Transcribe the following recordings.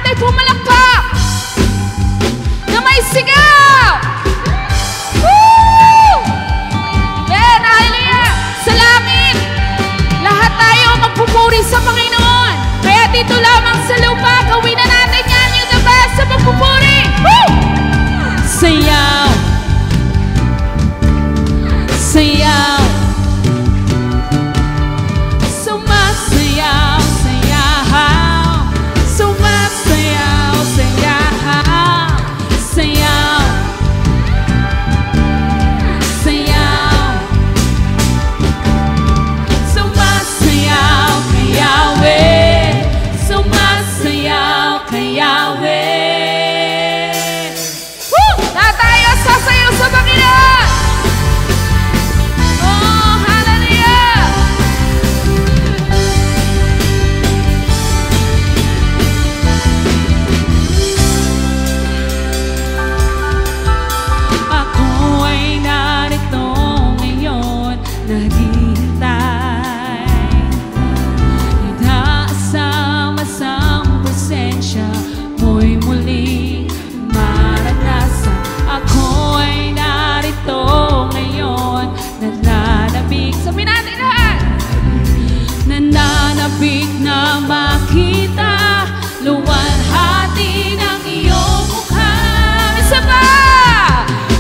natin ay pumalakpak na may sigaw. Woo! Amen, hallelujah. Sa langit, lahat tayo magpupuri sa Panginoon. Kaya dito lamang sa lupa, gawin na natin yan yung the best sa pagpupuri. Woo! Sayaw, sayaw, sumasayaw, sayaw, sumasayaw, sayaw, sayaw, sayaw, sumasayaw kay Yahweh, sumasayaw kay Yahweh. Woo! Lahat tayo sasayaw sa Panginoon. Oh, hallelujah! Ako ay narito ngayon, naghihintay. Inaasam-asam presensya mo'y muling maranasan. Ako ay narito ngayon, nananabik. Sabihin natin lahat! Nananabik na makita luwalhati ng iyong mukha. Isa pa!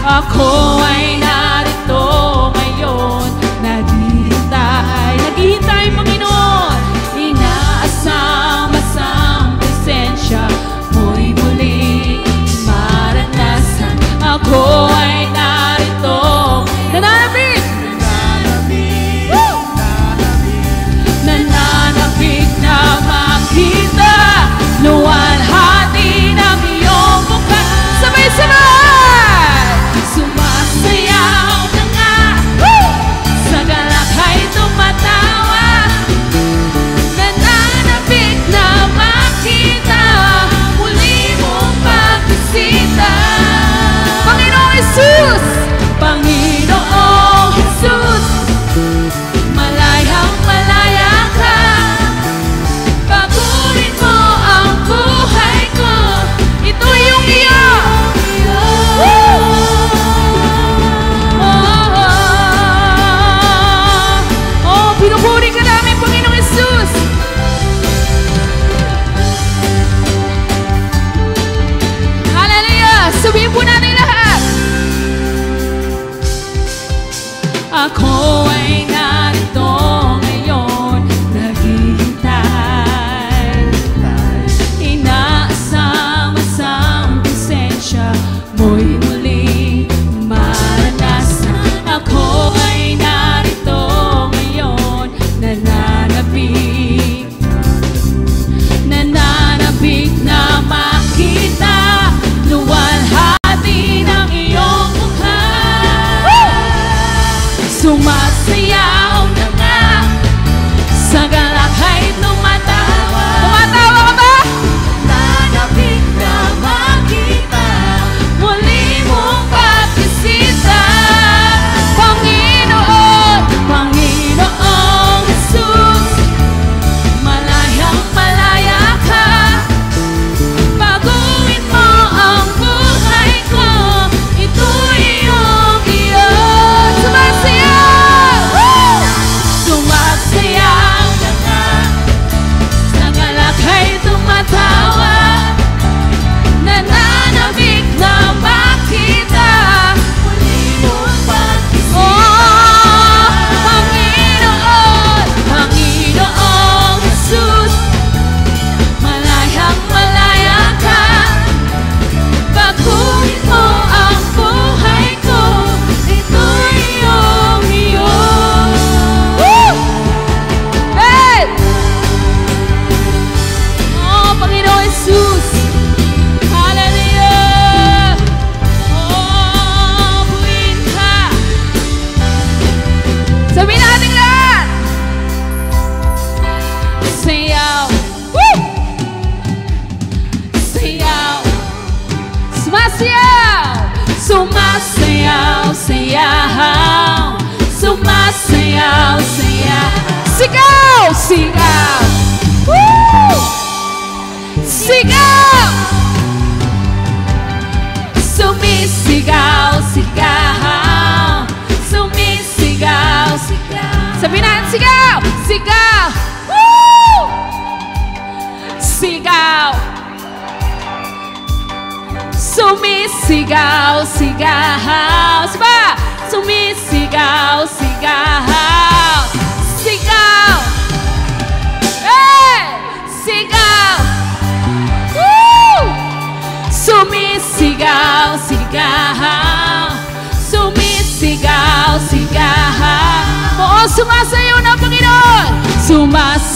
Ako ay narito ngayon, naghihintay, naghihintay, Panginoon. Inaasam-asam presensya mo'y muling maranasan. Ako ay narito, nananabik, Woo! Nananabik na makita luwalhati ng iyong mukha. Sabay-sabay! Sumasayaw na nga, Woo! Sa galakay tumatawa. Nananabik na makita muli mong pagbisita. Panginoong Jesus! Panginoong Jesus! Malayang malaya ka. Baguhin mo ang buhay ko. Ito yung iyo. Woo! Oh, pinupuri ka namin, Panginoong Jesus. Hallelujah! Sabihin po natin lahat. Ako ay narito ngayon, naghihintay. Inaasam-asam presensya mo'y muling maranasan. Ako ay narito ngayon, nananabik, nananabik na makita luwalhati ng iyong mukha. Sumasayaw na nga, sa galakay tumatawa. Tumatawa ka ba? Nananabik na makita muli mong pagbisita. Panginoon, Panginoong Jesus, malayang malaya ka. Baguhin mo ang buhay ko. Ito'y iyong iyo. Sumasayaw! Woo! Sumasayaw na nga, sa galakay tumatawa. Nananabik na makita muli mong pagbisita. Oh, Panginoon, Panginoong Jesus, malayang malaya ka. Baguhin mo ang buhay ko. Ito'y iyong iyo. Woo! Hey! Oh, Panginoon Jesus. Hallelujah! Oh, buhin ka. Sabihin natin lahat. Sayaw. Woo! Sayaw. Sumasayaw. Sumasayaw, sayaw. Sumasayaw, sayaw. Sigaw! Sigaw! Woo! Sigaw! sigaw! Sigaw! Woo! Sigaw! Sumisigaw, sigaw! Siba! Sumisigaw, sigaw! Sigaw! Hey! Sigaw! Woo! Sumisigaw, sigaw! Sumisigaw, sigaw! Oo, sumasayaw na Panginoon! Sumasayaw!